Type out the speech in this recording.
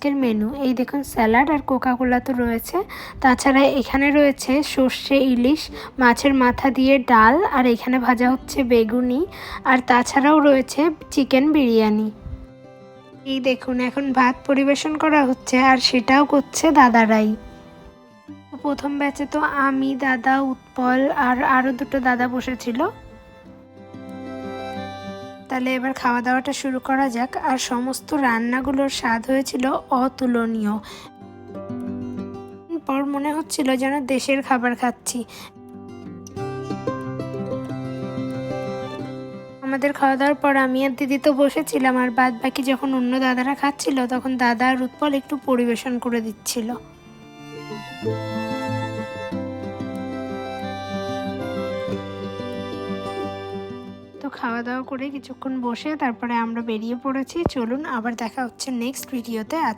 আজকের মেনু। এই দেখুন স্যালাড আর কোকাকোলা তো রয়েছে, তাছাড়া এখানে রয়েছে সর্ষে ইলিশ, মাছের মাথা দিয়ে ডাল, আর এখানে ভাজা হচ্ছে বেগুনি, আর তাছাড়াও রয়েছে চিকেন বিরিয়ানি। এই দেখুন এখন ভাত পরিবেশন করা হচ্ছে, আর সেটাও করছে দাদারাই। প্রথম ব্যাচে তো আমি, দাদা, উৎপল আর আরও দুটো দাদা বসেছিল। তাহলে এবার খাওয়া দাওয়াটা শুরু করা যাক। আর সমস্ত রান্নাগুলোর স্বাদ হয়েছিল অতুলনীয়। পর মনে হচ্ছিল যেন দেশের খাবার খাচ্ছি। আমাদের খাওয়া দাওয়ার পর আমি আর দিদি তো বসেছিলাম, আর বাদ বাকি যখন অন্য দাদারা খাচ্ছিল তখন দাদা আর উৎপল একটু পরিবেশন করে দিচ্ছিল। তো খাওয়া দাওয়া করে কিছুক্ষণ বসে তারপরে আমরা বেরিয়ে পড়েছি। চলুন আবার দেখা হচ্ছে নেক্সট ভিডিওতে। আজকে